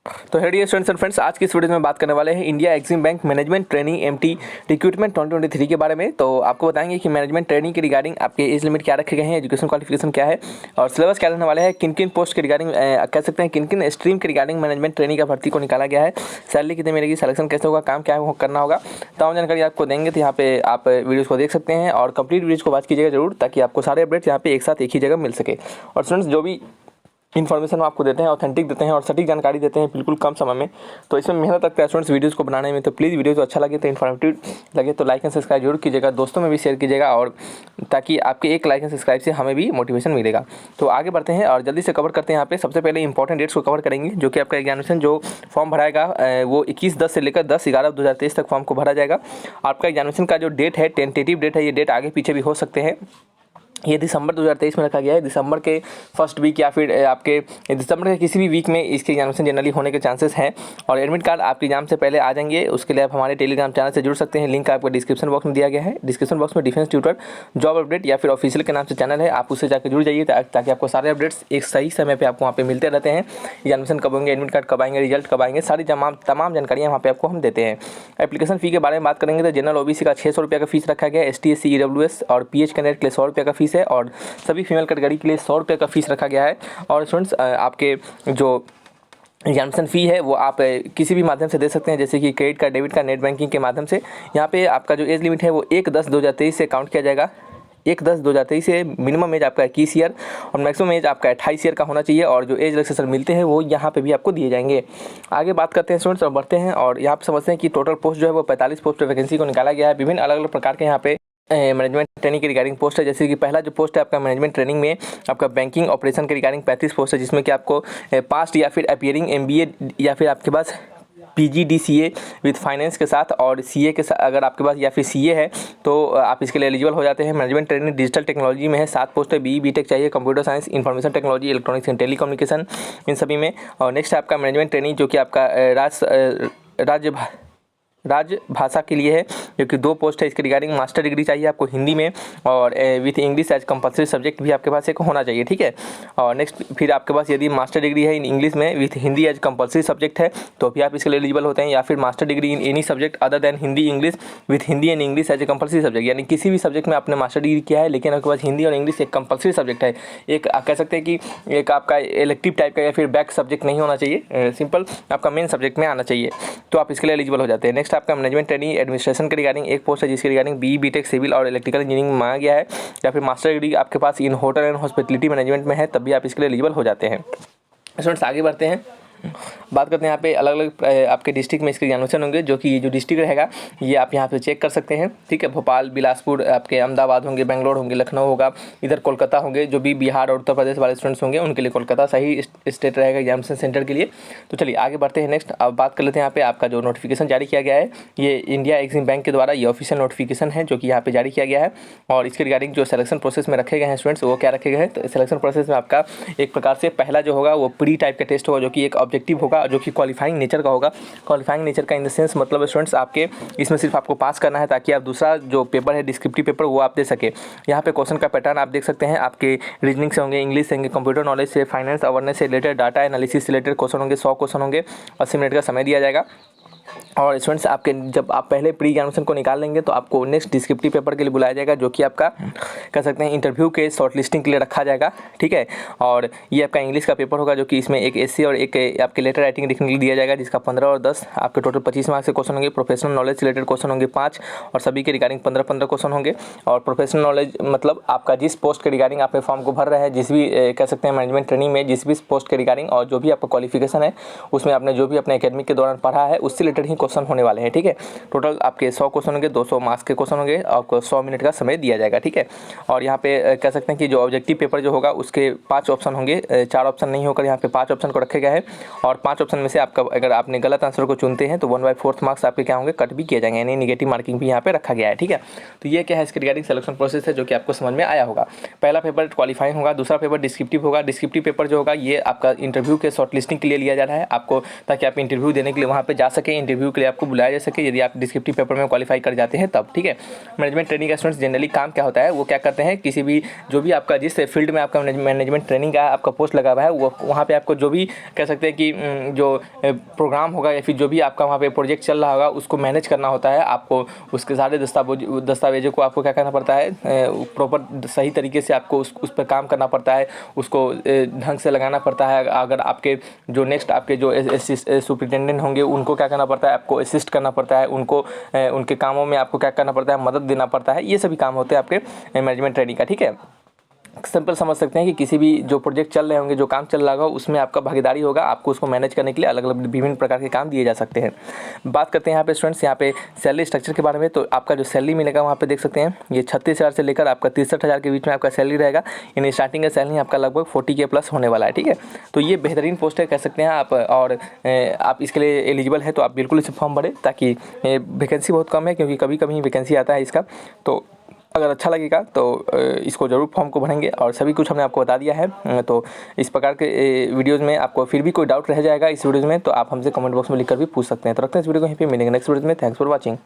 तो हेडियर students and friends, आज की इस वीडियो में बात करने वाले हैं India Exim bank management training MT recruitment 2023 के बारे में। तो आपको बताएंगे कि मैनेजमेंट ट्रेनिंग के रिगार्डिंग आपके एज लिमिट क्या रखे गए हैं, एजुकेशन क्वालिफिकेशन क्या है और सिलेबस क्या रहने वाला है, किन किन पोस्ट के रिगार्डिंग कह सकते हैं किन किन स्ट्रीम के रिगार्डिंग मैनेजमेंट ट्रेनिंग का भर्ती को निकाला गया है, सैलरी कितनी मिलेगी, सिलेक्शन कैसे होगा, काम क्या करना होगा, तमाम जानकारी आपको देंगे। तो यहाँ पे आप वीडियोज़ को देख सकते हैं और कंप्लीट वीडियोज़ को वॉच कीजिएगा जरूर, ताकि आपको सारे अपडेट्स यहाँ पे एक साथ एक ही जगह मिल सके। और स्टूडेंट्स, जो भी इन्फॉर्मेशन आपको देते हैं ऑथेंटिक देते हैं और सटीक जानकारी देते हैं बिल्कुल कम समय में, तो इसमें मेहनत लगता है स्टूडेंट्स वीडियोज़ को बनाने में। तो प्लीज़ वीडियो जो अच्छा लगे तो इन्फॉर्मेटिव लगे तो लाइक एंड सब्सक्राइब जरूर कीजिएगा, दोस्तों में भी शेयर कीजिएगा, और ताकि आपके एक लाइक एंड सब्सक्राइब से हमें भी मोटिवेशन मिलेगा। तो आगे बढ़ते हैं और जल्दी से कवर करते हैं। यहाँ पे सबसे पहले इंपॉर्टेंट डेट्स को कवर करेंगे, जो कि आपका एग्जामिनेशन जो फॉर्म भराएगा वो 21/10 से लेकर 10/11/2023 तक फॉर्म को भरा जाएगा। आपका एग्जामिनेशन का जो डेट है टेंटेटिव डेट है, ये डेट आगे पीछे भी हो सकते हैं। ये दिसंबर 2023 में रखा गया है। दिसंबर के फर्स्ट वीक या फिर आपके दिसंबर के किसी भी वीक में इसके एग्जामिनेशन जनरली होने के चांसेस हैं। और एडमिट कार्ड आपके एग्जाम से पहले आ जाएंगे, उसके लिए आप हमारे टेलीग्राम चैनल से जुड़ सकते हैं। लिंक आपको डिस्क्रिप्शन बॉक्स में दिया गया है। डिस्क्रिप्शन बॉक्स में डिफेंस ट्यूटर जॉब अपडेट या फिर ऑफिशियल के नाम से चैनल है, आप उससे जाकर जुड़ जाइए, ताकि आपको सारे अपडेट्स एक सही समय पर आपको वहाँ पर मिलते रहते हैं। एग्जामिनेशन कब होंगे, एडमिट कार्ड कब आएंगे, रिजल्ट कब आएंगे, सारी तमाम जानकारियाँ वहाँ पर आपको हम देते हैं। एप्लीकेशन फ़ी के बारे में बात करेंगे तो जनरल ओबीसी का 600 रुपये का फीस रखा गया है। ST SC EWS और PH कैंडिडेट के लिए 100 रुपये का फीस है, और सभी फीमेल कैटेगरी के लिए 100 रुपये का फीस रखा गया है। और स्टूडेंट्स, आपके जो एग्जामिनेशन फ़ी है वो आप किसी भी माध्यम से दे सकते हैं, जैसे कि credit card, debit card, net banking के माध्यम से। यहाँ पे आपका जो एज लिमिट है वो 1/10/2023 से काउंट किया जाएगा। 1/10/2023 से मिनिमम एज आपका 21 ईयर और मैक्सिमम एज आपका 28 ईयर का होना चाहिए, और जो एज रिलैक्सेशन मिलते हैं वो यहाँ पे भी आपको दिए जाएंगे। आगे बात करते हैं स्टूडेंट्स और बढ़ते हैं, और यहाँ पे समझते हैं कि टोटल पोस्ट जो है वो 45 पोस्ट वैकेंसी को निकाला गया है। विभिन्न अलग अलग प्रकार के यहाँ पे मैनेजमेंट ट्रेनिंग के रिगार्डिंग पोस्ट है। जैसे कि पहला जो पोस्ट है आपका मैनेजमेंट ट्रेनिंग में आपका बैंकिंग ऑपरेशन के रिगार्डिंग 35 पोस्ट है, जिसमें कि आपको पास्ट या फिर अपीयरिंग MBA या फिर आपके पास PGDCA विद फाइनेंस के साथ और CA के साथ, अगर आपके पास या फिर CA है तो आप इसके लिए एलिजिबल हो जाते हैं। मैनेजमेंट ट्रेनिंग डिजिटल टेक्नोलॉजी में है, 7 पोस्ट है। BE BTech चाहिए, computer science, information technology, electronics and telecommunication, इन सभी में। और नेक्स्ट है आपका मैनेजमेंट ट्रेनिंग, जो कि आपका राजभाषा के लिए है, जो कि 2 पोस्ट है। इसके रिगार्डिंग मास्टर डिग्री चाहिए आपको हिंदी में, और with English as compulsory subject भी आपके पास एक होना चाहिए, ठीक है। और नेक्स्ट फिर आपके पास यदि मास्टर डिग्री है इन इंग्लिश में with Hindi as compulsory subject है तो भी आप इसके लिए एलिजिबल होते हैं, या फिर master degree in any subject other than Hindi English with Hindi and English as a compulsory subject, यानी किसी भी सब्जेक्ट में आपने मास्टर डिग्री किया है लेकिन आपके पास हिंदी और इंग्लिश एक कंपलसरी सब्जेक्ट है। एक कह सकते हैं कि एक आपका इलेक्टिव टाइप का या फिर बैक सब्जेक्ट नहीं होना चाहिए, सिंपल आपका मेन सब्जेक्ट में आना चाहिए, तो आप इसके लिए एलिजिबल हो जाते हैं। नेक्स्ट आपका मैनेजमेंट ट्रेनिंग एडमिनिस्ट्रेशन के रिगार्डिंग एक पोस्ट है, जिसके रिगार्डिंग BE BTech सिविल और इलेक्ट्रिकल इंजीनियरिंग मांगा गया है, या फिर मास्टर डिग्री आपके पास इन होटल एंड हॉस्पिटलिटी मैनेजमेंट में है, तब भी आप इसके लिए एलिजिबल हो जाते हैं। स्टूडेंट्स, आगे बढ़ते हैं, बात करते हैं यहाँ पे अलग अलग आपके डिस्ट्रिक्ट में इसके एग्जामिनेशन होंगे, जो कि जो डिस्ट्रिक्ट रहेगा ये आप यहाँ पे चेक कर सकते हैं, ठीक है। भोपाल, बिलासपुर, आपके अहमदाबाद होंगे, बेंगलोर होंगे, लखनऊ होगा, इधर कोलकाता होंगे। जो भी बिहार और उत्तर प्रदेश वाले स्टूडेंट्स होंगे उनके लिए कोलकाता सही स्टेट रहेगा एग्जामिनेशन सेंटर के लिए। तो चलिए आगे बढ़ते हैं। नेक्स्ट अब बात कर लेते हैं यहाँ पे आपका जो नोटिफिकेशन जारी किया गया है, ये इंडिया एक्सिम बैंक के द्वारा ये ऑफिशियल नोटिफिकेशन है, जो कि यहाँ पे जारी किया गया है। और इसके रिगार्डिंग जो सिलेक्शन प्रोसेस में रखे गए हैं स्टूडेंट्स, वो क्या रखे गए हैं, तो सिलेक्शन प्रोसेस में आपका एक प्रकार से पहला जो होगा वो प्री टाइप का टेस्ट होगा, जो कि एक ऑब्जेक्टिव होगा, जो कि क्वालिफाइंग नेचर का होगा। क्वालिफाइंग नेचर का इन द सेंस मतलब स्टूडेंट्स आपके इसमें सिर्फ आपको पास करना है, ताकि आप दूसरा जो पेपर है डिस्क्रिप्टिव पेपर वो आप दे सके। यहाँ पे क्वेश्चन का पैटर्न आप देख सकते हैं, आपके रीजनिंग से होंगे, इंग्लिश से होंगे, कंप्यूटर नॉलेज से, फाइनेंस अवेयरनेस से रिलेटेड, डाटा एनालिसिस से रिलेटेड क्वेश्चन होंगे। 100 क्वेश्चन होंगे, 80 मिनट का समय दिया जाएगा। और स्टूडेंट्स आपके जब आप पहले प्री एग्जामिनेशन को निकाल लेंगे तो आपको नेक्स्ट डिस्क्रिप्टिव पेपर के लिए बुलाया जाएगा, जो कि आपका कह सकते हैं इंटरव्यू के शॉर्ट लिस्टिंग के लिए रखा जाएगा, ठीक है। और ये आपका इंग्लिश का पेपर होगा, जो कि इसमें एक SC और एक आपके लेटर राइटिंग लिखने के लिए दिया जाएगा, जिसका 15 और 10 आपके टोटल 25 मार्क्स के क्वेश्चन होंगे। प्रोफेशनल नॉलेज रिलेटेड क्वेश्चन होंगे 5, और सभी के रिगार्डिंग 15-15 क्वेश्चन होंगे। और प्रोफेशनल नॉलेज मतलब आपका जिस पोस्ट के रिगार्डिंग आपने फॉर्म को भर रहे हैं, जिस भी कह सकते हैं मैनेजमेंट ट्रेनिंग में जिस भी पोस्ट के रिगार्डिंग, और जो भी आपका क्वालिफिकेशन है उसमें आपने जो भी अपने एकेडमिक के दौरान पढ़ा है उससे रिलेटेड ही क्वेश्चन होने वाले हैं, ठीक है। टोटल आपके 100 क्वेश्चन होंगे, 200 मार्क्स के क्वेश्चन होंगे, आपको 100 मिनट का समय दिया जाएगा, ठीक है। और यहाँ पे कह सकते हैं कि जो ऑब्जेक्टिव पेपर जो होगा उसके 5 ऑप्शन होंगे, 4 ऑप्शन नहीं होकर यहाँ पे 5 ऑप्शन को रखे गए हैं। और 5 ऑप्शन में से आपका अगर आपने गलत आंसर को चुनते हैं तो 1/4 मार्क्स आपके क्या होंगे, कट भी किए जाएंगे, यानी नेगेटिव मार्किंग भी यहाँ पे रखा गया है, ठीक है। तो ये क्या है इसके रिगार्डिंग सिलेक्शन प्रोसेस है, जो कि आपको समझ में आया होगा। पहला पेपर क्वालिफाइंग होगा, दूसरा पेपर डिस्क्रिप्टिव होगा। डिस्क्रिप्टिव पेपर जो होगा ये आपका इंटरव्यू के शॉर्ट लिस्टिंग के लिए लिया जा रहा है आपको, ताकि आप इंटरव्यू देने के लिए वहाँ पे जा सकें। इंटरव्यू के लिए आपको बुलाया जा सके, यदि आप डिस्क्रिप्टिव पेपर में क्वालिफाई कर जाते हैं तब, ठीक है। मैनेजमेंट ट्रेनिंग का स्टूडेंट्स जनरली काम क्या होता है, वो क्या करते हैं, किसी भी जो भी आपका जिस फील्ड में आपका मैनेजमेंट ट्रेनिंग का आपका पोस्ट लगा हुआ है, वो वहाँ पे आपको जो भी कह सकते हैं कि जो प्रोग्राम होगा या फिर जो भी आपका वहाँ पे प्रोजेक्ट चल रहा होगा उसको मैनेज करना होता है। आपको उसके सारे दस्तावेजों को आपको क्या करना पड़ता है, प्रॉपर सही तरीके से आपको उस पर काम करना पड़ता है, उसको ढंग से लगाना पड़ता है। अगर आपके जो नेक्स्ट आपके जो सुपरिटेंडेंट होंगे उनको क्या करना पड़ता है, आपको असिस्ट करना पड़ता है, उनको उनके कामों में आपको क्या करना पड़ता है, मदद देना पड़ता है। ये सभी काम होते हैं आपके मैनेजमेंट ट्रेनिंग का, ठीक है। सिंपल समझ सकते हैं कि किसी भी जो प्रोजेक्ट चल रहे होंगे, जो काम चल रहा होगा, उसमें आपका भागीदारी होगा, आपको उसको मैनेज करने के लिए अलग अलग विभिन्न प्रकार के काम दिए जा सकते हैं। बात करते हैं यहाँ पे स्टूडेंट्स, यहाँ पे सैलरी स्ट्रक्चर के बारे में। तो आपका जो सैलरी मिलेगा वहाँ पे देख सकते हैं, ये 36,000 से लेकर आपका 63,000 के बीच में आपका सैलरी रहेगा। यानी स्टार्टिंग का सैलरी आपका लगभग 40 के प्लस होने वाला है, ठीक है। तो ये बेहतरीन पोस्ट है कह सकते हैं आप, और आप इसके लिए एलिजिबल है तो आप बिल्कुल इसे फॉर्म भरें, ताकि वैकेंसी बहुत कम है, क्योंकि कभी कभी वैकेंसी आता है इसका। तो अगर अच्छा लगेगा तो इसको ज़रूर फॉर्म को भरेंगे, और सभी कुछ हमने आपको बता दिया है। तो इस प्रकार के वीडियोज़ में आपको फिर भी कोई डाउट रह जाएगा इस वीडियोज़ में, तो आप हमसे कमेंट बॉक्स में लिखकर भी पूछ सकते हैं। तो रखते हैं इस वीडियो को यहीं पे, मिलेंगे नेक्स्ट वीडियो में। Thanks for watching.